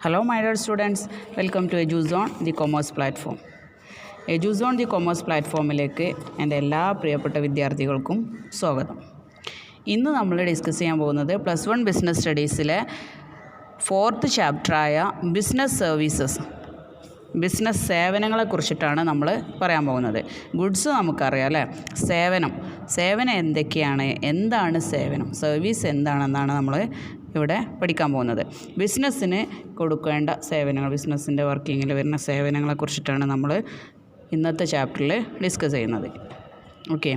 Hello my dear students, welcome to EduZone the Commerce Platform. EduZone the Commerce Platformലേക്ക് എൻ്റെ എല്ലാ പ്രിയപ്പെട്ട വിദ്യാർത്ഥികൾക്കും സ്വാഗതം. ഇന്ന് നമ്മൾ ഡിസ്കസ് ചെയ്യാൻ പോകുന്നത് +1 ബിസിനസ് സ്റ്റഡീസിലെ 4th ചാപ്റ്ററായ ബിസിനസ് സർവീസസ്, ബിസിനസ് സേവനങ്ങളെക്കുറിച്ചിട്ടാണ് നമ്മൾ പറയാൻ പോകുന്നത്. ഗുഡ്സ് നമുക്കറിയാം അല്ലേ, സേവനം എന്തൊക്കെയാണ്, എന്താണ് സേവനം, സർവീസ് എന്താണെന്നാണ് നമ്മൾ ഇവിടെ പഠിക്കാൻ പോകുന്നത്. ബിസിനസ്സിന് കൊടുക്കേണ്ട സേവനങ്ങൾ, ബിസിനസ്സിൻ്റെ വർക്കിങ്ങിൽ വരുന്ന സേവനങ്ങളെക്കുറിച്ചിട്ടാണ് നമ്മൾ ഇന്നത്തെ ചാപ്റ്ററിൽ ഡിസ്കസ് ചെയ്യുന്നത്. Okay,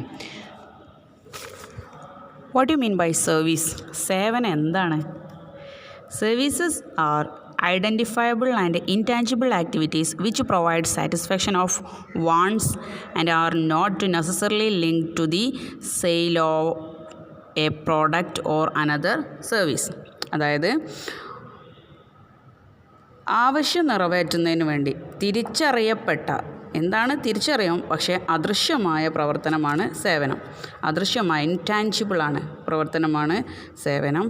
what you mean by service? സേവനം എന്താണ്? Services are identifiable and intangible activities which provide satisfaction of wants and are not necessarily linked to the sale of a product or another service. അതായത് ആവശ്യം നിറവേറ്റുന്നതിന് വേണ്ടി തിരിച്ചറിയപ്പെട്ട, എന്താണ് തിരിച്ചറിയാം, പക്ഷേ അദൃശ്യമായ പ്രവർത്തനമാണ് സേവനം. അദൃശ്യമായ ഇൻടാഞ്ചിബിളാണ് പ്രവർത്തനമാണ് സേവനം.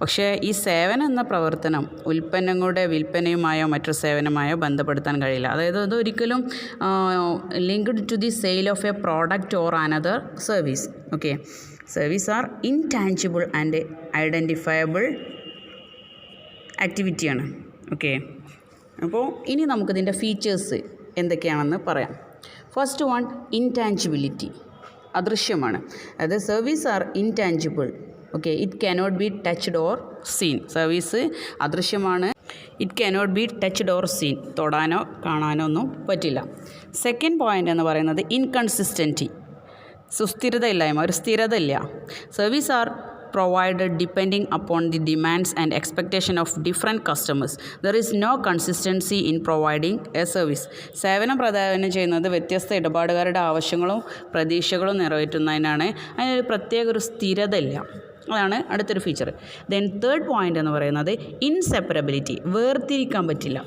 പക്ഷേ ഈ സേവനം എന്ന പ്രവർത്തനം ഉൽപ്പന്നങ്ങളുടെ വിൽപ്പനയുമായോ മറ്റു സേവനമായോ ബന്ധപ്പെടുത്താൻ കഴിയില്ല. അതായത് അതൊരിക്കലും linked to the sale of a product or another service. Okay, service are intangible and identifiable ആക്ടിവിറ്റിയാണ്. ഓക്കെ, അപ്പോൾ ഇനി നമുക്കിതിൻ്റെ ഫീച്ചേഴ്സ് എന്തൊക്കെയാണെന്ന് പറയാം. ഫസ്റ്റ് വൺ, ഇൻടാഞ്ചിബിലിറ്റി, അദൃശ്യമാണ്. അതായത് service are intangible. Okay, it cannot be touched or seen. Service അദൃശ്യമാണ്. It cannot be touched or seen, തൊടാനോ കാണാനോ ഒന്നും പറ്റില്ല. സെക്കൻഡ് പോയിൻ്റ് എന്ന് പറയുന്നത് ഇൻകൺസിസ്റ്റൻറ്റി, സുസ്ഥിരതയില്ലായ്മ, ഒരു സ്ഥിരത ഇല്ല. Service are provided depending upon the demands and expectation of different customers. There is no consistency in providing a service. സേവനം പ്രദാനം ചെയ്യുന്നത് വ്യത്യസ്ത ഇടപാടുകാരുടെ ആവശ്യങ്ങളും പ്രതീക്ഷകളും നിറവേറ്റുന്നതിനാണ്. അതിനൊരു പ്രത്യേക ഒരു സ്ഥിരത ഇല്ല. അതാണ് അടുത്തൊരു ഫീച്ചർ. ദെൻ തേർഡ് പോയിൻ്റ് എന്ന് പറയുന്നത് ഇൻസെപ്പറബിലിറ്റി, വേർതിരിക്കാൻ പറ്റില്ല.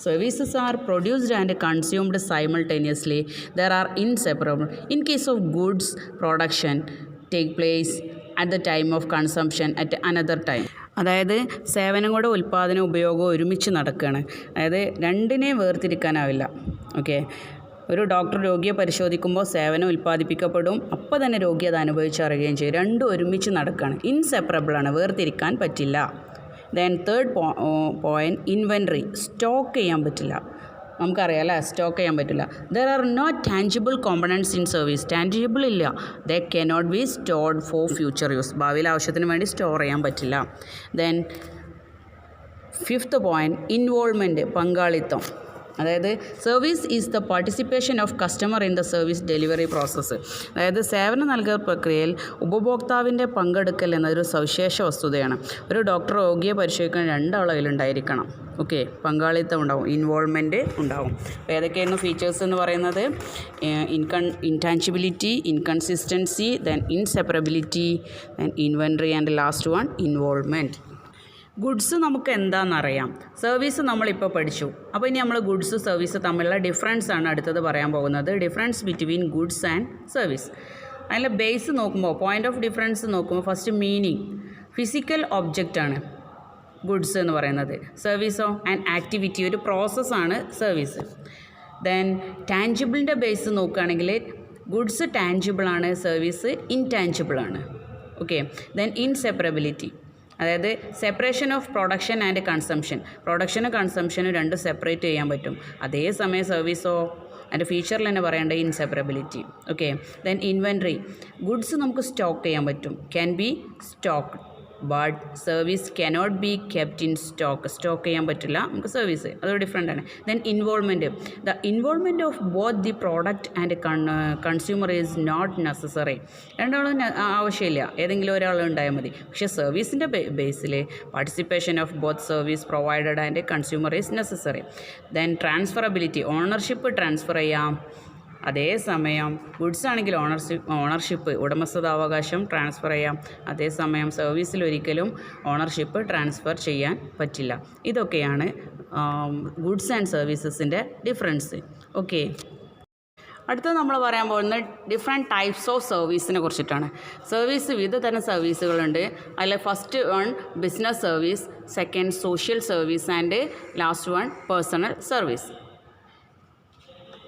Services are produced and consumed simultaneously. There are inseparable. In case of goods, production take place at the time of consumption at another time. അതായത് സേവനങ്ങളുടെ ഉൽപ്പാദന ഉപയോഗവും ഒരുമിച്ച് നടക്കുകയാണ്. അതായത് രണ്ടിനെയും വേർതിരിക്കാനാവില്ല. ഓക്കെ, ഒരു ഡോക്ടർ രോഗിയെ പരിശോധിക്കുമ്പോൾ സേവനം ഉൽപ്പാദിപ്പിക്കപ്പെടും, അപ്പോൾ തന്നെ രോഗി അത് അനുഭവിച്ചറിയുകയും ചെയ്യും. രണ്ടും ഒരുമിച്ച് നടക്കുകയാണ്, ഇൻസെപ്പറബിളാണ്, വേർതിരിക്കാൻ പറ്റില്ല. Then third point, inventory, stock ചെയ്യാൻ പറ്റില്ല. നമുക്കറിയാം അല്ലേ, സ്റ്റോക്ക് ചെയ്യാൻ പറ്റില്ല. There are no tangible components in service. Tangible ഇല്ല. They cannot be stored for future use. ഭാവിയിലെ ആവശ്യത്തിന് വേണ്ടി സ്റ്റോർ ചെയ്യാൻ പറ്റില്ല. ദെൻ ഫിഫ്ത്ത് പോയിൻറ്റ്, ഇൻവോൾവ്മെൻറ്റ്, പങ്കാളിത്തം. അതായത് service is the participation of customer in the service delivery process. അതായത് സേവനം നൽകുന്ന പ്രക്രിയയിൽ ഉപഭോക്താവിൻ്റെ പങ്കെടുക്കൽ എന്നതൊരു സവിശേഷ വസ്തുതയാണ്. ഒരു ഡോക്ടർ രോഗിയെ പരിശോധിക്കാൻ രണ്ടാളുണ്ടായിരിക്കണം. ഓക്കെ, പങ്കാളിത്തം ഉണ്ടാവും, ഇൻവോൾവ്മെൻറ്റ് ഉണ്ടാവും. അപ്പോൾ ഏതൊക്കെയായിരുന്നു ഫീച്ചേഴ്സ് എന്ന് പറയുന്നത്? Intangibility, inconsistency, then inseparability, then inventory, and last one involvement. Goods നമുക്ക് എന്താണെന്നറിയാം, സർവീസ് നമ്മളിപ്പോൾ പഠിച്ചു. അപ്പോൾ ഇനി നമ്മൾ ഗുഡ്സ് സർവീസ് തമ്മിലുള്ള ഡിഫറൻസ് ആണ് അടുത്തത് പറയാൻ പോകുന്നത്. Difference between goods and service. അതിലെ ബേസ് നോക്കുമ്പോൾ, പോയിൻ്റ് ഓഫ് ഡിഫറൻസ് നോക്കുമ്പോൾ, ഫസ്റ്റ് മീനിങ്, ഫിസിക്കൽ ഒബ്ജക്റ്റാണ് ഗുഡ്സ് എന്ന് പറയുന്നത്. സർവീസോ ആൻഡ് ആക്ടിവിറ്റി, ഒരു പ്രോസസ്സാണ് സർവീസ്. ദെൻ ടാഞ്ചിബിളിൻ്റെ ബേസ് നോക്കുകയാണെങ്കിൽ ഗുഡ്സ് ടാഞ്ചിബിളാണ്, സർവീസ് ഇൻടാഞ്ചിബിളാണ്. ഓക്കെ, ദെൻ ഇൻസെപ്പറബിലിറ്റി, അതായത് separation of production and consumption. പ്രൊഡക്ഷനും കൺസംഷനും രണ്ടും സെപ്പറേറ്റ് ചെയ്യാൻ പറ്റും. അതേസമയം സർവീസോ അതിൻ്റെ ഫീച്ചറിൽ തന്നെ പറയേണ്ടത് inseparability. Okay, then inventory, goods നമുക്ക് സ്റ്റോക്ക് ചെയ്യാൻ പറ്റും, can be stock, but service cannot be kept in stock. Stock ചെയ്യാൻ പറ്റില്ല നമുക്ക് സർവീസ്, അതൊരു ഡിഫറെൻ്റ് ആണ്. Then involvement, the involvement of both the product and consumer is not necessary. രണ്ടാളും ആവശ്യമില്ല, ഏതെങ്കിലും ഒരാൾ ഉണ്ടായാൽ മതി. പക്ഷേ സർവീസിൻ്റെ ബേസിൽ participation of both service provided and consumer is necessary. Then transferability, ownership transfer ചെയ്യാം. അതേസമയം ഗുഡ്സ് ആണെങ്കിൽ ഓണർഷിപ്പ്, ഉടമസ്ഥതാവകാശം ട്രാൻസ്ഫർ ചെയ്യാം. അതേസമയം സർവീസിൽ ഒരിക്കലും ഓണർഷിപ്പ് ട്രാൻസ്ഫർ ചെയ്യാൻ പറ്റില്ല. ഇതൊക്കെയാണ് ഗുഡ്സ് ആൻഡ് സർവീസസിൻ്റെ ഡിഫറൻസ്. ഓക്കെ, അടുത്തത് നമ്മൾ പറയാൻ പോകുന്നത് ഡിഫറെൻറ്റ് ടൈപ്സ് ഓഫ് സർവീസിനെ കുറിച്ചിട്ടാണ്. സർവീസ് വിവിധ തരം സർവീസുകളുണ്ട്. അതിൽ first one business service, second social service and last one personal service.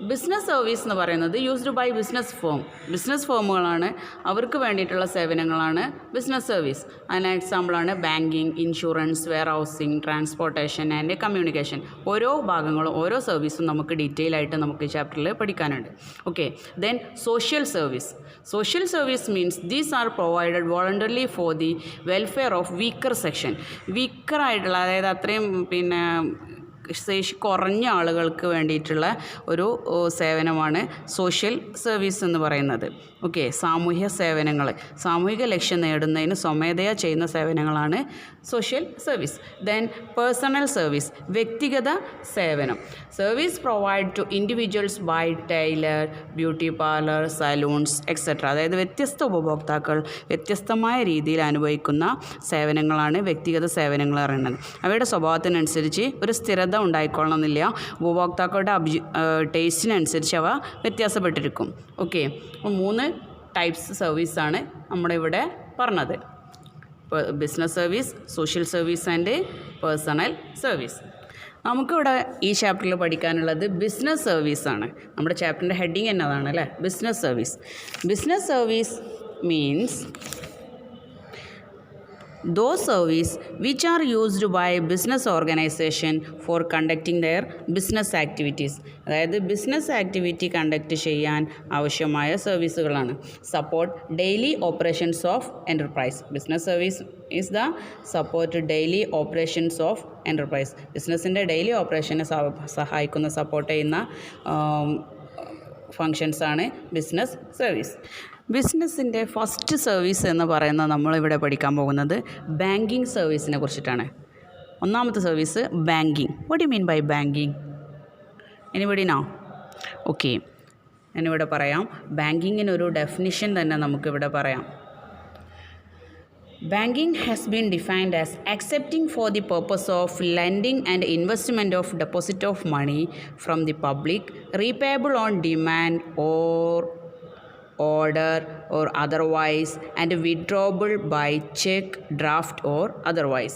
Business service എന്ന് പറയുന്നത് യൂസ്ഡ് ബൈ ബിസിനസ് ഫേമുകളാണ്, അവർക്ക് വേണ്ടിയിട്ടുള്ള സേവനങ്ങളാണ് ബിസിനസ് സർവീസ്. അതിന് എക്സാമ്പിളാണ് banking, insurance, warehousing, transportation and communication. ഓരോ ഭാഗങ്ങളും ഓരോ സർവീസും നമുക്ക് ഡീറ്റെയിൽ ആയിട്ട് നമുക്ക് ഈ ചാപ്റ്ററിൽ പഠിക്കാനുണ്ട്. Okay, then social service means these are provided voluntarily for the welfare of weaker section. വീക്കറായിട്ടുള്ള, അതായത് അത്രയും ശേഷി കുറഞ്ഞ ആളുകൾക്ക് വേണ്ടിയിട്ടുള്ള ഒരു സേവനമാണ് സോഷ്യൽ സർവീസ് എന്ന് പറയുന്നത്. ഓക്കെ, സാമൂഹിക ലക്ഷ്യം നേടുന്നതിന് സ്വമേധയാ ചെയ്യുന്ന സേവനങ്ങളാണ് social service. Then personal service, വ്യക്തിഗത സേവനം. Service provide to individuals by tailor, beauty parlour, salons etcetera. അതായത് വ്യത്യസ്ത ഉപഭോക്താക്കൾ വ്യത്യസ്തമായ രീതിയിൽ അനുഭവിക്കുന്ന സേവനങ്ങളാണ് വ്യക്തിഗത സേവനങ്ങൾ പറയുന്നത്. അവയുടെ സ്വഭാവത്തിനനുസരിച്ച് ഒരു സ്ഥിരത ഉണ്ടായിക്കൊള്ളണമെന്നില്ല. ഉപഭോക്താക്കളുടെ ടേസ്റ്റിനനുസരിച്ച് അവ വ്യത്യാസപ്പെട്ടിരിക്കും. ഓക്കെ, അപ്പോൾ 3 ടൈപ്സ് സർവീസാണ് നമ്മുടെ ഇവിടെ പറഞ്ഞത്. Business service, social service and personal service. നമുക്കിവിടെ ഈ ചാപ്റ്ററിൽ പഠിക്കാനുള്ളത് ബിസിനസ് സർവീസാണ്. നമ്മുടെ ചാപ്റ്ററിൻ്റെ ഹെഡിങ് എന്നതാണ് അല്ലേ, business service means those service which are used by business organization for conducting their business activities. അതായത് ബിസിനസ് ആക്ടിവിറ്റി കണ്ടക്ട് ചെയ്യാൻ ആവശ്യമായ സർവീസുകളാണ്. Support daily operations of enterprise. Business service is the support daily operations of enterprise. ബിസിനസ്സിൻ്റെ daily ഓപ്പറേഷനെ സഹായിക്കുന്ന, support ചെയ്യുന്ന ഫങ്ഷൻസാണ് business service. ബിസിനസ്സിൻ്റെ ഫസ്റ്റ് സർവീസ് എന്ന് പറയുന്നത് നമ്മളിവിടെ പഠിക്കാൻ പോകുന്നത് ബാങ്കിങ് സർവീസിനെ കുറിച്ചിട്ടാണ്. ഒന്നാമത്തെ service banking. What you mean by banking? Anybody know? Okay, ഞാനിവിടെ പറയാം. ബാങ്കിങ്ങിനൊരു ഡെഫിനിഷൻ തന്നെ നമുക്കിവിടെ പറയാം. Banking has been defined as accepting for the purpose of lending and investment of deposit of money from the public, repayable on demand or order or otherwise, and withdrawable by check, draft or otherwise.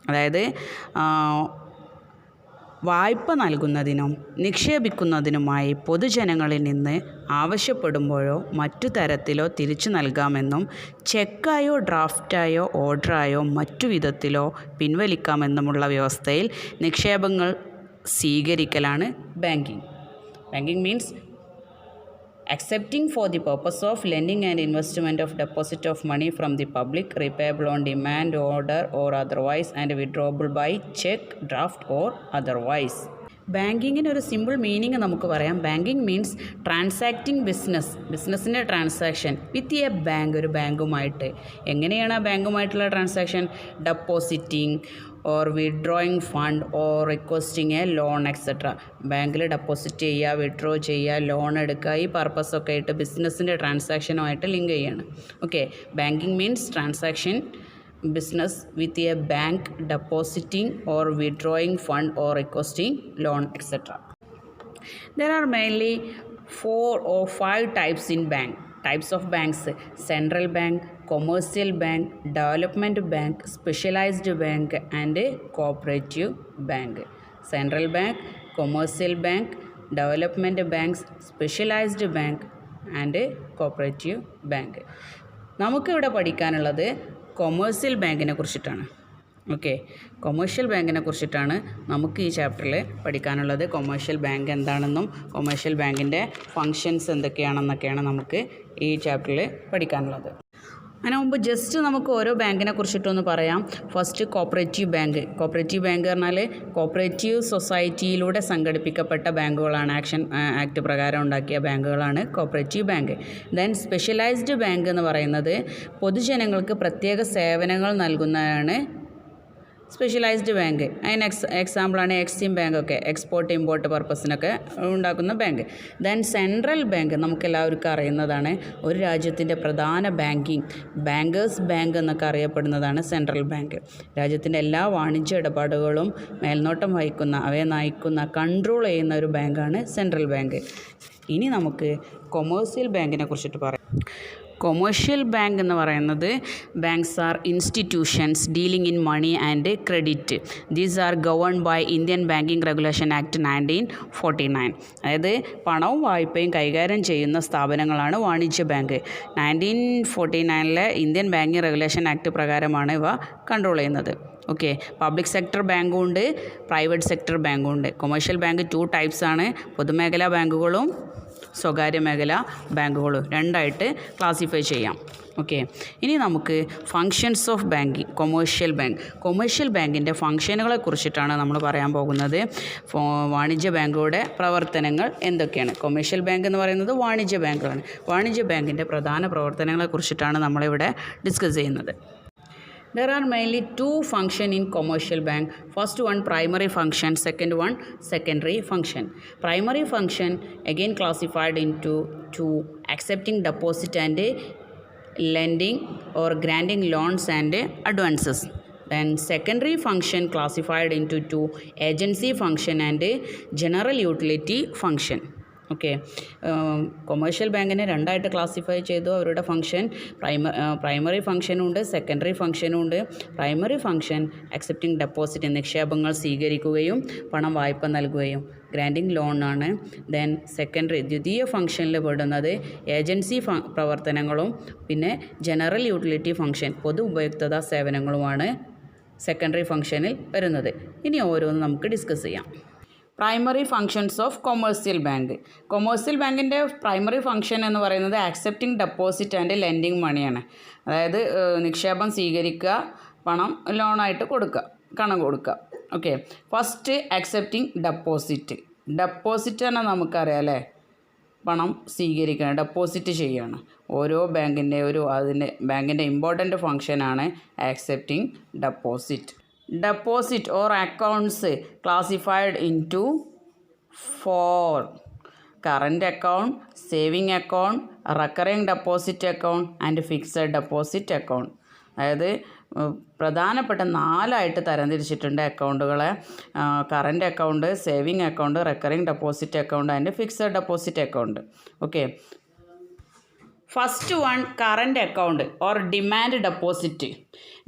അതായത് വായ്പ നൽകുന്നതിനും നിക്ഷേപിക്കുന്നതിനുമായി പൊതുജനങ്ങളിൽ നിന്ന് ആവശ്യപ്പെടുമ്പോഴോ മറ്റു തരത്തിലോ തിരിച്ചു നൽകാമെന്നും ചെക്കായോ ഡ്രാഫ്റ്റായോ ഓർഡറായോ മറ്റു വിധത്തിലോ പിൻവലിക്കാമെന്നുമുള്ള വ്യവസ്ഥയിൽ നിക്ഷേപങ്ങൾ സ്വീകരിക്കലാണ് banking. Banking means accepting for the purpose of lending and investment of deposit of money from the public, repayable on demand, order or otherwise, and withdrawable by check, draft or otherwise. ബാങ്കിങ്ങിന് ഒരു simple meaning നമുക്ക് പറയാം. Banking means ട്രാൻസാക്റ്റിംഗ് ബിസിനസ്സിൻ്റെ transaction with a bank, ഒരു ബാങ്കുമായിട്ട്. എങ്ങനെയാണ് ആ ബാങ്കുമായിട്ടുള്ള transaction? Depositing or withdrawing fund or requesting a loan et cetera. ബാങ്കിൽ ഡെപ്പോസിറ്റ് ചെയ്യുക, വിഡ്രോ ചെയ്യുക, ലോൺ എടുക്കുക, ഈ പർപ്പസൊക്കെ ആയിട്ട് ബിസിനസ്സിൻ്റെ ട്രാൻസാക്ഷനുമായിട്ട് ലിങ്ക് ചെയ്യാണ്. Okay, banking means transaction business with a bank, depositing or withdrawing fund or requesting loan etc. There are mainly 4 or 5 types of banks: central bank, commercial bank, development bank, specialized bank and cooperative bank. Central bank, commercial bank, development banks, specialized bank and cooperative bank. നമുക്കിവിടെ പഠിക്കാനുള്ളത് commercial ബാങ്കിനെ കുറിച്ചിട്ടാണ്. Okay, commercial ബാങ്കിനെ കുറിച്ചിട്ടാണ് നമുക്ക് ഈ ചാപ്റ്ററിൽ പഠിക്കാനുള്ളത്. കൊമേഴ്ഷ്യൽ ബാങ്ക് എന്താണെന്നും കൊമേഴ്ഷ്യൽ ബാങ്കിൻ്റെ ഫങ്ഷൻസ് എന്തൊക്കെയാണെന്നൊക്കെയാണ് നമുക്ക് ഈ ചാപ്റ്ററിൽ പഠിക്കാനുള്ളത്. അതിന് മുമ്പ് ജസ്റ്റ് നമുക്ക് ഓരോ ബാങ്കിനെ കുറിച്ചിട്ടൊന്ന് പറയാം. ഫസ്റ്റ് കോപ്പറേറ്റീവ് ബാങ്ക് പറഞ്ഞാൽ കോപ്പറേറ്റീവ് സൊസൈറ്റിയിലൂടെ സംഘടിപ്പിക്കപ്പെട്ട ബാങ്കുകളാണ്. ആക്ട് പ്രകാരം ഉണ്ടാക്കിയ ബാങ്കുകളാണ് cooperative bank. Then specialised bank എന്ന് പറയുന്നത് പൊതുജനങ്ങൾക്ക് പ്രത്യേക സേവനങ്ങൾ നൽകുന്നതാണ് സ്പെഷ്യലൈസ്ഡ് ബാങ്ക് അതിന് എക്സാമ്പിളാണ് എക്സിം ബാങ്കൊക്കെ, എക്സ്പോർട്ട് ഇമ്പോർട്ട് പർപ്പസിനൊക്കെ ഉണ്ടാക്കുന്ന ബാങ്ക്. ദെൻ സെൻട്രൽ ബാങ്ക് നമുക്കെല്ലാവർക്കും അറിയുന്നതാണ്, ഒരു രാജ്യത്തിൻ്റെ പ്രധാന ബാങ്കേഴ്സ് ബാങ്ക് എന്നൊക്കെ അറിയപ്പെടുന്നതാണ് സെൻട്രൽ ബാങ്ക്. രാജ്യത്തിൻ്റെ എല്ലാ വാണിജ്യ ഇടപാടുകളും മേൽനോട്ടം വഹിക്കുന്ന, അവയെ നയിക്കുന്ന, കൺട്രോൾ ചെയ്യുന്ന ഒരു ബാങ്കാണ് സെൻട്രൽ ബാങ്ക്. ഇനി നമുക്ക് കൊമേഴ്സ്യൽ ബാങ്കിനെ കുറിച്ചിട്ട് പറയാം. കൊമേഴ്ഷ്യൽ ബാങ്ക് എന്ന് പറയുന്നത് banks are institutions dealing in money and credit. These are governed by Indian banking regulation act 1949. അതായത് പണവും വായ്പയും കൈകാര്യം ചെയ്യുന്ന സ്ഥാപനങ്ങളാണ് വാണിജ്യ ബാങ്ക്. 1949 ഇന്ത്യൻ ബാങ്കിങ് റെഗുലേഷൻ ആക്ട് പ്രകാരമാണ് ഇവ കൺട്രോൾ ചെയ്യുന്നത്. ഓക്കെ, പബ്ലിക് സെക്ടർ ബാങ്കും ഉണ്ട്, പ്രൈവറ്റ് സെക്ടർ ബാങ്കും ഉണ്ട്. കൊമേഴ്ഷ്യൽ ബാങ്ക് 2 ടൈപ്സ് ആണ്, പൊതുമേഖലാ ബാങ്കുകളും സ്വകാര്യ മേഖല ബാങ്കുകളും രണ്ടായിട്ട് ക്ലാസിഫൈ ചെയ്യാം. ഓക്കെ, ഇനി നമുക്ക് ഫങ്ഷൻസ് ഓഫ് ബാങ്കിങ്. കൊമേഴ്ഷ്യൽ ബാങ്കിൻ്റെ ഫങ്ഷനുകളെ കുറിച്ചിട്ടാണ് നമ്മൾ പറയാൻ പോകുന്നത്. വാണിജ്യ ബാങ്കുകളുടെ പ്രവർത്തനങ്ങൾ എന്തൊക്കെയാണ്? കൊമേഴ്ഷ്യൽ ബാങ്ക് എന്ന് പറയുന്നത് വാണിജ്യ ബാങ്കുകളാണ്. വാണിജ്യ ബാങ്കിൻ്റെ പ്രധാന പ്രവർത്തനങ്ങളെ കുറിച്ചിട്ടാണ് നമ്മളിവിടെ ഡിസ്കസ് ചെയ്യുന്നത്. There are mainly 2 functions in commercial bank. First one, primary function. Second one, secondary function. Primary function again classified into 2: accepting deposit and lending or granting loans and advances. Then secondary function classified into 2: agency function and general utility function. Okay, commercial ബാങ്കിനെ രണ്ടായിട്ട് classify ചെയ്തു. അവരുടെ function primary ഫംഗ്ഷനും ഉണ്ട്, secondary ഫംഗ്ഷനും ഉണ്ട്. Primary function accepting deposit, നിക്ഷേപങ്ങൾ സ്വീകരിക്കുകയും പണം വായ്പ നൽകുകയും, ഗ്രാൻഡിങ് ലോൺ ആണ്. ദെൻ സെക്കൻഡറി ദ്വിതീയ ഫംഗ്ഷനിൽ പെടുന്നത് ഏജൻസി പ്രവർത്തനങ്ങളും പിന്നെ ജനറൽ യൂട്ടിലിറ്റി ഫംഗ്ഷൻ, പൊതു ഉപയുക്തതാ സേവനങ്ങളുമാണ് സെക്കൻഡറി ഫംഗ്ഷനിൽ വരുന്നത്. ഇനി ഓരോന്നും നമുക്ക് ഡിസ്കസ് ചെയ്യാം. Primary functions of commercial bank. Commercial ബാങ്കിൻ്റെ പ്രൈമറി ഫങ്ഷൻ എന്ന് പറയുന്നത് ആക്സെപ്റ്റിംഗ് ഡെപ്പോസിറ്റ് ആൻഡ് ലെൻഡിങ് മണിയാണ്. അതായത് നിക്ഷേപം സ്വീകരിക്കുക, പണം ലോണായിട്ട് കൊടുക്കുക, കണം കൊടുക്കുക. ഓക്കെ, ഫസ്റ്റ് ആക്സെപ്റ്റിംഗ് ഡെപ്പോസിറ്റ് തന്നെ നമുക്കറിയാം അല്ലേ, പണം സ്വീകരിക്കണം, ഡെപ്പോസിറ്റ് ചെയ്യുകയാണ്. ഓരോ ബാങ്കിൻ്റെ ഇമ്പോർട്ടൻ്റ് ഫങ്ഷനാണ് accepting deposit or accounts classified into 4: current account, saving account, recurring deposit account and fixed deposit account. അതായത് പ്രധാനപ്പെട്ട 4 തരംതിരിച്ചിട്ടുണ്ട് അക്കൗണ്ടുകളെ. Current account, saving account, recurring deposit account and fixed deposit account. Okay, first one, current account or demand deposit.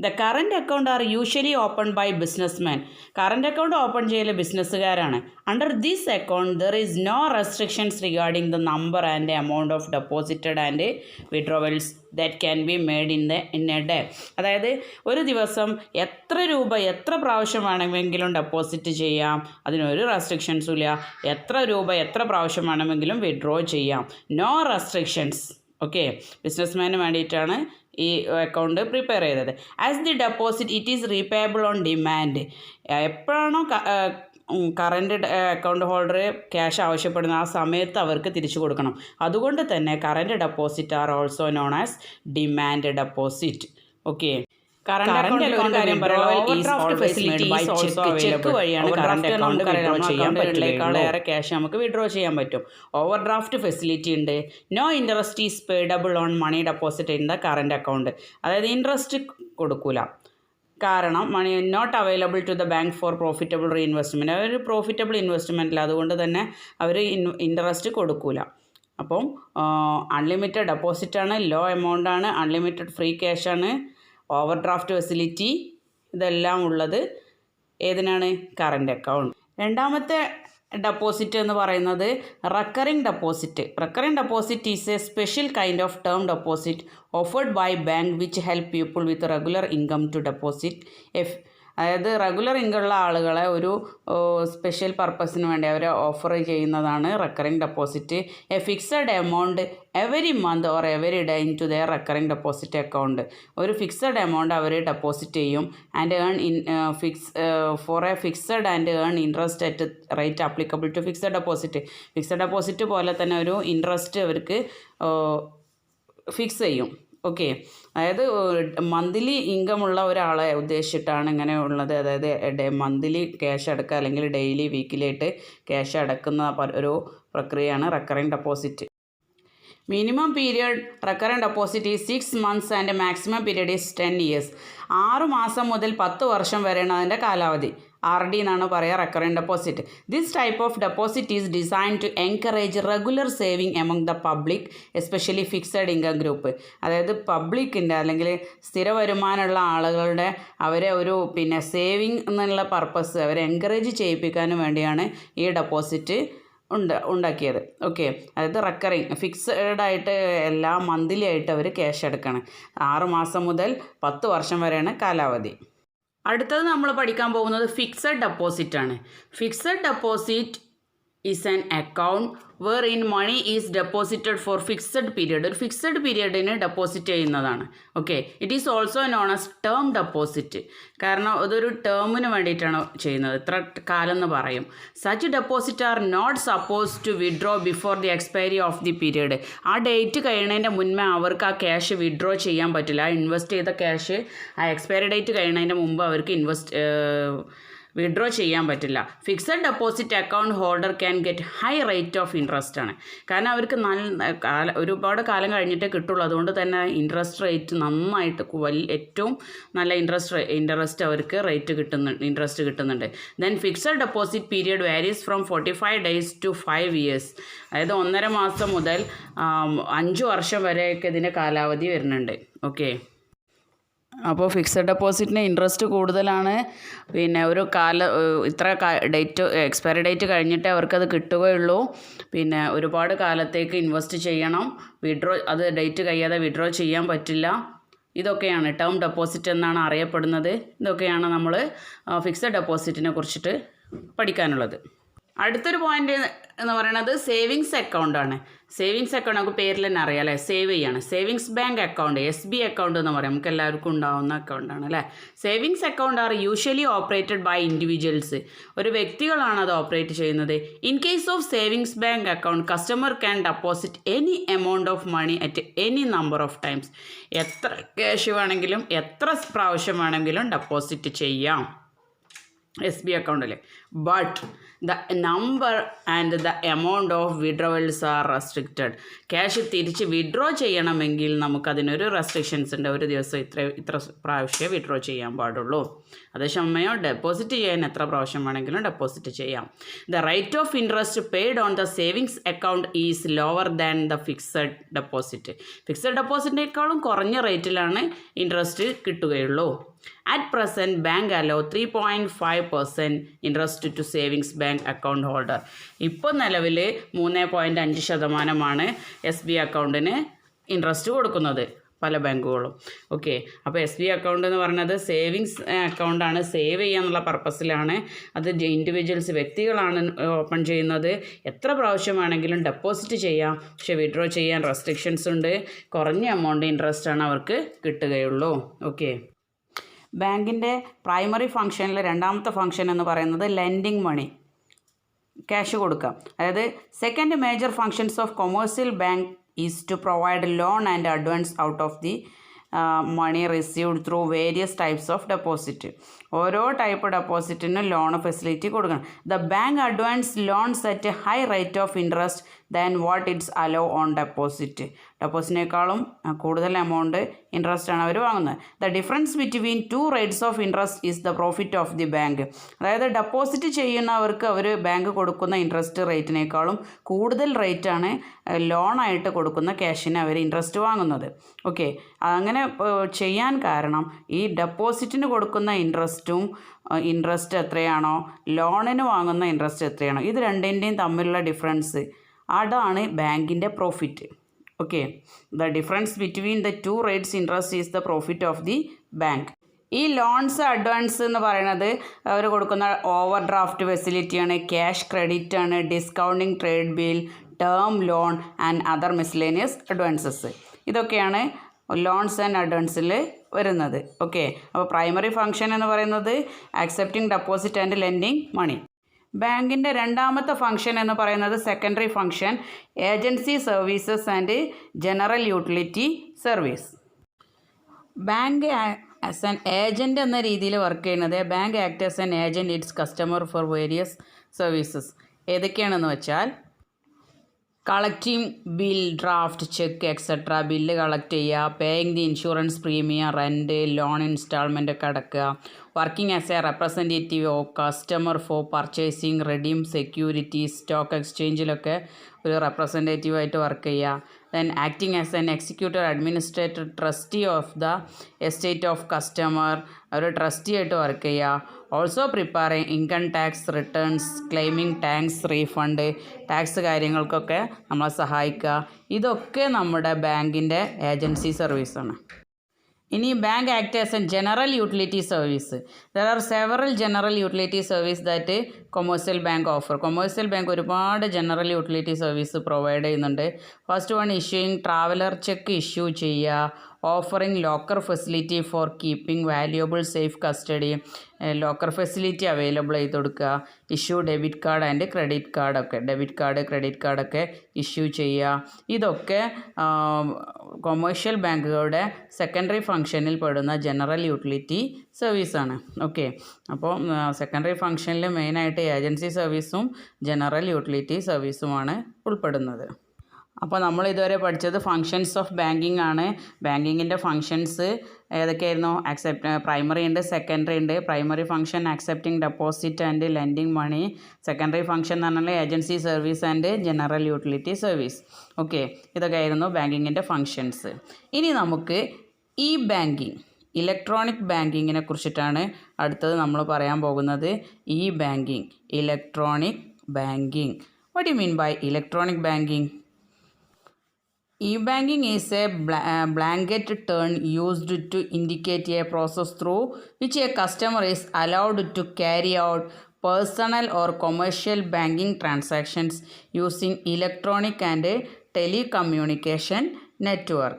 The current account are usually open by businessman. Current account open ചെയ്യൽ ബിസിനസ്സുകാരാണ്. Under this account there is no restrictions regarding the number and amount of deposited and withdrawals that can be made in a day. അതായത് ഒരു ദിവസം എത്ര പ്രാവശ്യം വേണമെങ്കിലും deposit ചെയ്യാം, അതിനൊരു റെസ്ട്രിക്ഷൻസും ഇല്ല. എത്ര പ്രാവശ്യം വേണമെങ്കിലും വിഡ്രോ ചെയ്യാം, നോ റെസ്ട്രിക്ഷൻസ്. ഓക്കെ, ബിസിനസ്മാന് വേണ്ടിയിട്ടാണ് ഈ അക്കൗണ്ട് പ്രിപ്പയർ ചെയ്തത്. As the deposit it is repayable on demand. എപ്പോഴാണോ കറൻറ്റ് അക്കൗണ്ട് ഹോൾഡർ ക്യാഷ് ആവശ്യപ്പെടുന്ന ആ സമയത്ത് അവർക്ക് തിരിച്ചു കൊടുക്കണം. അതുകൊണ്ട് തന്നെ current deposit are also known as demand deposit. Okay, cheque വഴിയാണ് കറൻറ്റ് അക്കൗണ്ട് ഏറെ ക്യാഷ് നമുക്ക് വിഡ്രോ ചെയ്യാൻ പറ്റും. ഓവർ ഡ്രാഫ്റ്റ് ഫെസിലിറ്റി ഉണ്ട്. No interest is payable on money deposit in the current account. അതായത് ഇൻട്രസ്റ്റ് കൊടുക്കൂല, കാരണം money not available to the bank for profitable reinvestment. അതൊരു പ്രോഫിറ്റബിൾ ഇൻവെസ്റ്റ്മെൻറ്റില്ല, അതുകൊണ്ട് തന്നെ അവർ ഇൻട്രസ്റ്റ് കൊടുക്കൂല. അപ്പം അൺലിമിറ്റഡ് ഡെപ്പോസിറ്റാണ്, ലോ എമൗണ്ടാണ്, അൺലിമിറ്റഡ് ഫ്രീ ക്യാഷാണ്, ഓവർ ഡ്രാഫ്റ്റ് ഫെസിലിറ്റി, ഇതെല്ലാം ഉള്ളത് ഏതിനാണ്? Current account. രണ്ടാമത്തെ ഡെപ്പോസിറ്റ് എന്ന് പറയുന്നത് recurring deposit is a special kind of term deposit offered by bank which help people with regular income to deposit. അതായത് റെഗുലർ ഇൻകം ഉള്ള ആളുകളെ ഒരു സ്പെഷ്യൽ പർപ്പസിന് വേണ്ടി അവർ ഓഫർ ചെയ്യുന്നതാണ് recurring deposit. A fixed amount every month or every day into their recurring deposit account. ഒരു fixed amount അവർ ഡെപ്പോസിറ്റ് ചെയ്യും and earn for a fixed and earn interest at rate applicable to fixed deposit പോലെ തന്നെ ഒരു interest അവർക്ക് fix ചെയ്യും. Okay, അതായത് monthly income ഉള്ള ഒരാളെ ഉദ്ദേശിച്ചിട്ടാണ് ഇങ്ങനെ ഉള്ളത്. അതായത് മന്ത്ലി ക്യാഷ് അടക്കുക അല്ലെങ്കിൽ ഡെയിലി വീക്കിലി ആയിട്ട് ക്യാഷ് അടക്കുന്ന ഒരു പ്രക്രിയയാണ് recurring deposit. Minimum period recurring deposit is 6 months and maximum period is 10 years. 6 മാസം മുതൽ 10 വർഷം വരെയാണ് അതിൻ്റെ കാലാവധി. RD എന്നാണ് പറയുക, recurring deposit. This type of deposit is design to encourage regular saving among the public, especially fixed income group. അതായത് പബ്ലിക്കിൻ്റെ അല്ലെങ്കിൽ സ്ഥിര വരുമാനമുള്ള ആളുകളുടെ അവരെ ഒരു സേവിങ് എന്നുള്ള പർപ്പസ് അവരെ എൻകറേജ് ചെയ്യിപ്പിക്കാനും വേണ്ടിയാണ് ഈ ഡെപ്പോസിറ്റ് ഉണ്ടാക്കിയത്. ഓക്കെ, അതായത് റെക്കറിങ് ഫിക്സഡ് ആയിട്ട് എല്ലാ മന്ത്ലി ആയിട്ട് അവർ ക്യാഷ് എടുക്കണം. 6 മാസം മുതൽ 10 വർഷം വരെയാണ് കാലാവധി. അടുത്തത് നമ്മൾ പഠിക്കാൻ പോകുന്നത് ഫിക്സഡ് ഡെപ്പോസിറ്റ് ആണ്. Fixed deposit is an account wherein money is deposited for fixed period. ഒരു ഫിക്സഡ് പീരിയഡിന് ഡെപ്പോസിറ്റ് ചെയ്യുന്നതാണ്. Okay, it is also known as term deposit. കാരണം അതൊരു ടേമിന് വേണ്ടിയിട്ടാണ് ചെയ്യുന്നത്, ഇത്ര കാലം എന്ന് പറയും. Such deposit are not suppose to withdraw before the expiry of the period. ആ ഡേറ്റ് കഴിയുന്നതിൻ്റെ മുൻപേ അവർക്ക് ആ ക്യാഷ് വിഡ്രോ ചെയ്യാൻ പറ്റില്ല. ആ ഇൻവെസ്റ്റ് ചെയ്ത ക്യാഷ് ആ എക്സ്പയറി ഡേറ്റ് കഴിയുന്നതിൻ്റെ മുമ്പ് അവർക്ക് വിഡ്രോ ചെയ്യാൻ പറ്റില്ല. Fixed deposit account holder can get high rate of interest ആണ്. കാരണം അവർക്ക് ഒരുപാട് കാലം കഴിഞ്ഞിട്ടേ കിട്ടുള്ളൂ. അതുകൊണ്ട് തന്നെ ഇൻട്രസ്റ്റ് റേറ്റ് നന്നായിട്ട് ഏറ്റവും നല്ല ഇൻട്രസ്റ്റ് അവർക്ക് ഇൻട്രസ്റ്റ് കിട്ടുന്നുണ്ട്. Then fixed deposit period varies from 45 days to 5 years. അതായത് 1.5 മാസം മുതൽ 5 വർഷം വരെയൊക്കെ ഇതിൻ്റെ കാലാവധി വരുന്നുണ്ട്. ഓക്കെ, അപ്പോൾ ഫിക്സഡ് ഡെപ്പോസിറ്റിന് ഇൻട്രസ്റ്റ് കൂടുതലാണ്. ഒരു ഇത്ര എക്സ്പയറി ഡേറ്റ് കഴിഞ്ഞിട്ടേ അവർക്കത് കിട്ടുകയുള്ളൂ. ഒരുപാട് കാലത്തേക്ക് ഇൻവെസ്റ്റ് ചെയ്യണം. അത് ഡേറ്റ് കഴിയാതെ വിഡ്രോ ചെയ്യാൻ പറ്റില്ല. ഇതൊക്കെയാണ് ടേം ഡെപ്പോസിറ്റ് എന്നാണ് അറിയപ്പെടുന്നത്. ഇതൊക്കെയാണ് നമ്മൾ ഫിക്സഡ് ഡെപ്പോസിറ്റിനെ കുറിച്ചിട്ട് പഠിക്കാനുള്ളത്. അടുത്തൊരു പോയിന്റ് എന്ന് പറയുന്നത് സേവിങ്സ് അക്കൗണ്ടാണ്. സേവിങ്സ് അക്കൗണ്ട് നമുക്ക് പേരിൽ തന്നെ അറിയാം അല്ലേ, സേവ് ചെയ്യാണ്. Savings bank account, SB account എന്ന് പറയാം, നമുക്ക് എല്ലാവർക്കും ഉണ്ടാവുന്ന അക്കൗണ്ടാണ് അല്ലേ. Savings account are usually operated by individuals. ഒരു വ്യക്തികളാണ് അത് ഓപ്പറേറ്റ് ചെയ്യുന്നത്. In case of savings bank account customer can deposit any amount of money at any number of times. എത്ര ക്യാഷ് വേണമെങ്കിലും എത്ര പ്രാവശ്യം വേണമെങ്കിലും ഡെപ്പോസിറ്റ് ചെയ്യാം SB അക്കൗണ്ടിൽ. But the number and the amount of withdrawals are restricted. Cash തിരിച്ച് withdraw ചെയ്യണമെങ്കിൽ നമുക്കതിനൊരു restrictions ഉണ്ട്. ഒരു ദിവസം ഇത്ര പ്രാവശ്യം വിഡ്രോ ചെയ്യാൻ പാടുള്ളൂ. അതേസമയം ഡെപ്പോസിറ്റ് ചെയ്യാൻ എത്ര പ്രാവശ്യം വേണമെങ്കിലും ഡെപ്പോസിറ്റ് ചെയ്യാം. The rate of interest paid on the savings account is lower than the fixed deposit. Fixed ഡെപ്പോസിറ്റിനേക്കാളും കുറഞ്ഞ റേറ്റിലാണ് ഇൻട്രസ്റ്റ് കിട്ടുകയുള്ളൂ. At present, bank allow 3.5% interest to savings bank account holder. ഇപ്പോൾ നിലവിൽ 3.5% SB അക്കൗണ്ടിന് ഇൻട്രസ്റ്റ് കൊടുക്കുന്നത് പല ബാങ്കുകളും. ഓക്കെ, അപ്പോൾ SB അക്കൗണ്ട് എന്ന് പറയുന്നത് സേവിങ്സ് അക്കൗണ്ടാണ്. സേവ് ചെയ്യാന്നുള്ള പർപ്പസിലാണ്. അത് ഇൻഡിവിജ്വൽസ് വ്യക്തികളാണ് ഓപ്പൺ ചെയ്യുന്നത്. എത്ര പ്രാവശ്യം വേണമെങ്കിലും ഡെപ്പോസിറ്റ് ചെയ്യാം, പക്ഷേ വിഡ്രോ ചെയ്യാൻ റെസ്ട്രിക്ഷൻസ് ഉണ്ട്. കുറഞ്ഞ എമൗണ്ട് ഇൻട്രസ്റ്റാണ് അവർക്ക് കിട്ടുകയുള്ളൂ. ഓക്കെ, ബാങ്കിൻ്റെ പ്രൈമറി ഫംഗ്ഷനിൽ രണ്ടാമത്തെ ഫംഗ്ഷൻ എന്ന് പറയുന്നത് ലെൻഡിങ് മണി, ക്യാഷ് കൊടുക്കാം. അതായത് second major functions of commercial bank is to provide loan and advance out of the money received through various types of deposit. ഓരോ ടൈപ്പ് ഡെപ്പോസിറ്റിനും ലോൺ ഫെസിലിറ്റി കൊടുക്കണം. The bank advance loans at high rate of interest than what it's allow on deposit. ഡെപ്പോസിറ്റിനേക്കാളും കൂടുതൽ amount interest ആണ് അവർ വാങ്ങുന്നത്. The difference between 2 rates of interest is the profit of the bank. അതായത് deposit ചെയ്യുന്നവർക്ക് അവർ bank കൊടുക്കുന്ന interest റേറ്റിനേക്കാളും കൂടുതൽ റേറ്റാണ് ലോണായിട്ട് കൊടുക്കുന്ന ക്യാഷിന് അവർ ഇൻട്രസ്റ്റ് വാങ്ങുന്നത്. ഓക്കെ, അങ്ങനെ ചെയ്യാൻ കാരണം ഈ ഡെപ്പോസിറ്റിന് കൊടുക്കുന്ന ഇൻട്രസ്റ്റ് എത്രയാണോ ലോണിന് വാങ്ങുന്ന ഇൻട്രസ്റ്റ് എത്രയാണോ ഇത് രണ്ടിൻ്റെയും തമ്മിലുള്ള ഡിഫറൻസ്, അതാണ് ബാങ്കിൻ്റെ profit. Okay, the difference between the 2 rates interest is the profit of the bank. ഈ ലോൺസ് അഡ്വാൻസ് എന്ന് പറയുന്നത് അവർ കൊടുക്കുന്ന ഓവർ ഡ്രാഫ്റ്റ് ഫെസിലിറ്റിയാണ്, ക്യാഷ് ക്രെഡിറ്റ് ആണ്, discounting trade bill, term loan and other miscellaneous advances. ഇതൊക്കെയാണ് ലോൺസ് ആൻഡ് അഡ്വാൻസിൽ വരുന്നത്. ഓക്കെ, അപ്പോൾ പ്രൈമറി ഫംഗ്ഷൻ എന്ന് പറയുന്നത് accepting deposit and lending money. ബാങ്കിൻ്റെ രണ്ടാമത്തെ ഫംഗ്ഷൻ എന്ന് പറയുന്നത് secondary function, agency services and general utility service. Bank as an agent എന്ന രീതിയിൽ വർക്ക് ചെയ്യുന്നത്. Bank act as an agent its customer for various services. ഏതൊക്കെയാണെന്ന് വെച്ചാൽ collecting bill, draft, cheque etcetera. Bill collect ചെയ്യുക, paying the insurance premium, rent, loan instalment ഒക്കെ അടക്കുക. Working as a representative of customer for purchasing, redeem securities, stock എക്സ്ചേഞ്ചിലൊക്കെ ഒരു റെപ്രസെൻറ്റേറ്റീവായിട്ട് work ചെയ്യുക. Then acting as an executive administrator, trustee of the estate of customer, ഒരു trustee ആയിട്ട് work ചെയ്യുക. Also preparing income tax returns, claiming tax refund, tax കാര്യങ്ങൾക്കൊക്കെ നമ്മളെ സഹായിക്കുക. ഇതൊക്കെ നമ്മുടെ ബാങ്കിൻ്റെ ഏജൻസി സർവീസാണ്. ഇനി bank act as a general utility service. There are several general utility service that commercial bank offer. Commercial bank ഒരുപാട് ജനറൽ യൂട്ടിലിറ്റി സർവീസ് പ്രൊവൈഡ് ചെയ്യുന്നുണ്ട്. First one issuing traveller cheque issue ചെയ്യുക, offering locker facility for keeping valuable safe custody, locker facility available ചെയ്ത് കൊടുക്കുക. Issue debit card and credit കാർഡൊക്കെ, debit card credit കാർഡൊക്കെ issue ചെയ്യുക. ഇതൊക്കെ commercial ബാങ്കുകളുടെ secondary ഫംഗ്ഷനിൽ പെടുന്ന ജനറൽ യൂട്ടിലിറ്റി സർവീസാണ്. ഓക്കെ, അപ്പോൾ സെക്കൻഡറി ഫംഗ്ഷനിൽ മെയിനായിട്ട് ഏജൻസി സർവീസും ജനറൽ യൂട്ടിലിറ്റി സർവീസുമാണ് ഉൾപ്പെടുന്നത്. അപ്പോൾ നമ്മൾ ഇതുവരെ പഠിച്ചത് ഫങ്ഷൻസ് ഓഫ് ബാങ്കിങ് ആണ്. ബാങ്കിങ്ങിൻ്റെ ഫങ്ഷൻസ് ഏതൊക്കെയായിരുന്നു? പ്രൈമറി ഉണ്ട്, സെക്കൻഡറി ഉണ്ട്. Primary function accepting deposit and lending money. Secondary function എന്ന് പറഞ്ഞാൽ agency service and general utility service. Okay, ഇതൊക്കെ ആയിരുന്നു ബാങ്കിങ്ങിൻ്റെ ഫങ്ഷൻസ്. ഇനി നമുക്ക് ഇ ബാങ്കിങ്, ഇലക്ട്രോണിക് ബാങ്കിങ്ങിനെ കുറിച്ചിട്ടാണ് അടുത്തത് നമ്മൾ പറയാൻ പോകുന്നത്. E banking, electronic banking. What do you mean by electronic banking? E-banking is a blanket term used to indicate a process through which a customer is allowed to carry out personal or commercial banking transactions using electronic and telecommunication network.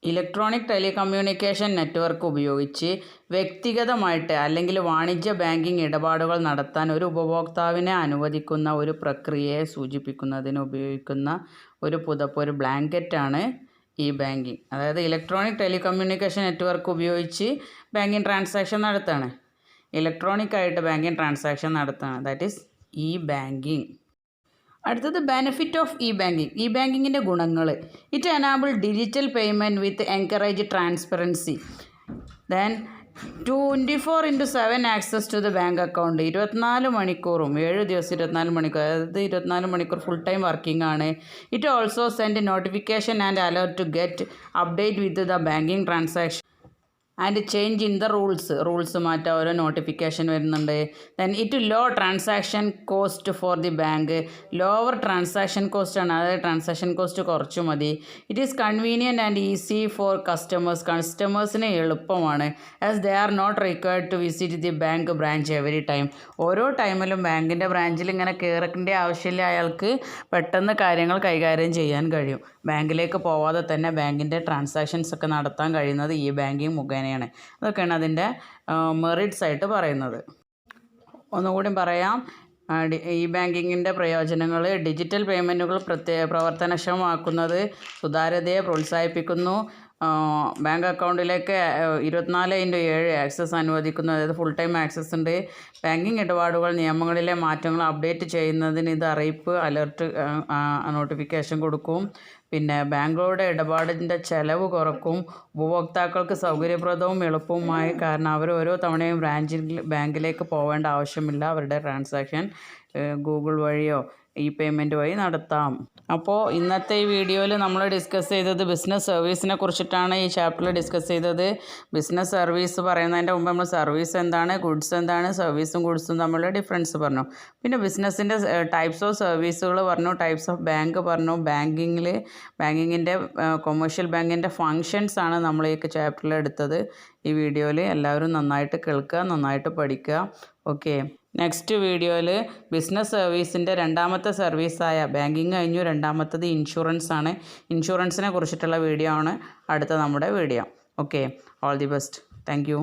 Electronic telecommunication network ഉപയോഗിച്ച് വ്യക്തിഗതമായിട്ട് അല്ലെങ്കിൽ വാണിജ്യ banking ഇടപാടുകൾ നടത്താൻ ഒരു ഉപഭോക്താവിനെ അനുവദിക്കുന്ന ഒരു പ്രക്രിയയെ സൂചിപ്പിക്കുന്നതിന് ഉപയോഗിക്കുന്ന ഒരു ബ്ലാങ്കറ്റാണ് ഇ ബാങ്കിങ്. അതായത് ഇലക്ട്രോണിക് ടെലികമ്മ്യൂണിക്കേഷൻ നെറ്റ്വർക്ക് ഉപയോഗിച്ച് ബാങ്കിങ് ട്രാൻസാക്ഷൻ നടത്തുകയാണ്, ഇലക്ട്രോണിക്കായിട്ട് ബാങ്കിങ് ട്രാൻസാക്ഷൻ നടത്തുകയാണ്. That is e banking. അടുത്തത് benefit of e banking. E ബാങ്കിങ്ങിൻ്റെ ഗുണങ്ങൾ: it enable digital payment with encourage transparency. Then 24/7 access to the bank account. 24 മണിക്കൂറും 7 ദിവസം 24 മണിക്കൂർ, അതായത് 24 മണിക്കൂർ ഫുൾ ടൈം വർക്കിംഗ് ആണ്. It also send notification and alert to get update with the banking transaction and change in the rules മാറ്റാൻ ഓരോ notification വരുന്നുണ്ട്. Then it low transaction cost for the bank. Lower transaction cost ആണ്, അതായത് transaction cost കുറച്ച് മതി. It is convenient and easy for കസ്റ്റമേഴ്സിന് എളുപ്പമാണ്. As they are not required to visit the bank branch every time. ഓരോ ടൈമിലും ബാങ്കിൻ്റെ ബ്രാഞ്ചിൽ ഇങ്ങനെ കയറേണ്ട ആവശ്യമില്ല. അയാൾക്ക് പെട്ടെന്ന് കാര്യങ്ങൾ കൈകാര്യം ചെയ്യാൻ കഴിയും. ബാങ്കിലേക്ക് പോവാതെ തന്നെ ബാങ്കിൻ്റെ ട്രാൻസാക്ഷൻസ് ഒക്കെ നടത്താൻ കഴിയുന്നത് ഈ ബാങ്കിങ് മുഖേനയാണ്. അതൊക്കെയാണ് അതിൻ്റെ മെറിറ്റ്സ് ആയിട്ട് പറയുന്നത്. ഒന്നുകൂടി പറയാം, ഇ ബാങ്കിങ്ങിൻ്റെ പ്രയോജനങ്ങൾ: ഡിജിറ്റൽ പേയ്മെൻറ്റുകൾ പ്രവർത്തനക്ഷമമാക്കുന്നത്, സുതാര്യതയെ പ്രോത്സാഹിപ്പിക്കുന്നു, ബാങ്ക് അക്കൗണ്ടിലേക്ക് 24/7 ആക്സസ് അനുവദിക്കുന്നു, അതായത് ഫുൾ ടൈം ആക്സസ് ഉണ്ട്. ബാങ്കിങ് ഇടപാടുകൾ നിയമങ്ങളിലെ മാറ്റങ്ങൾ അപ്ഡേറ്റ് ചെയ്യുന്നതിന് ഇത് അറിയിപ്പ്, അലർട്ട്, നോട്ടിഫിക്കേഷൻ കൊടുക്കും. പിന്നെ ബാങ്കുകളുടെ ഇടപാടിൻ്റെ ചെലവ് കുറക്കും. ഉപഭോക്താക്കൾക്ക് സൗകര്യപ്രദവും എളുപ്പവുമായി, കാരണം അവർ ഓരോ തവണയും ബാങ്കിലേക്ക് പോവേണ്ട ആവശ്യമില്ല. അവരുടെ ട്രാൻസാക്ഷൻ ഗൂഗിൾ വഴിയോ ഇ പേയ്മെൻറ്റ് വഴി നടത്താം. അപ്പോൾ ഇന്നത്തെ ഈ വീഡിയോയിൽ നമ്മൾ ഡിസ്കസ് ചെയ്തത് ബിസിനസ് സർവീസിനെ കുറിച്ചിട്ടാണ്. ഈ ചാപ്റ്ററിൽ ഡിസ്കസ് ചെയ്തത് ബിസിനസ് സർവീസ് പറയുന്നതിൻ്റെ മുമ്പ് നമ്മൾ സർവീസ് എന്താണ്, ഗുഡ്സ് എന്താണ്, സർവീസും ഗുഡ്സും തമ്മിലുള്ള ഡിഫറൻസ് പറഞ്ഞു. പിന്നെ ബിസിനസ്സിൻ്റെ ടൈപ്സ് ഓഫ് സർവീസുകൾ പറഞ്ഞു, ടൈപ്സ് ഓഫ് ബാങ്ക് പറഞ്ഞു. ബാങ്കിങ്ങിൻ്റെ കൊമേഴ്ഷ്യൽ ബാങ്കിൻ്റെ ഫങ്ഷൻസ് ആണ് നമ്മൾ ഈ ചാപ്റ്ററിൽ എടുത്തത്. ഈ വീഡിയോയിൽ എല്ലാവരും നന്നായിട്ട് കേൾക്കുക, നന്നായിട്ട് പഠിക്കുക. ഓക്കെ, നെക്സ്റ്റ് വീഡിയോയിൽ ബിസിനസ് സർവീസിൻ്റെ രണ്ടാമത്തെ സർവീസായ ബാങ്കിങ് കഴിഞ്ഞു, രണ്ടാമത്തത് ഇൻഷുറൻസ് ആണ്. ഇൻഷുറൻസിനെ കുറിച്ചിട്ടുള്ള വീഡിയോ ആണ് അടുത്ത നമ്മുടെ video. Okay, all the best. Thank you.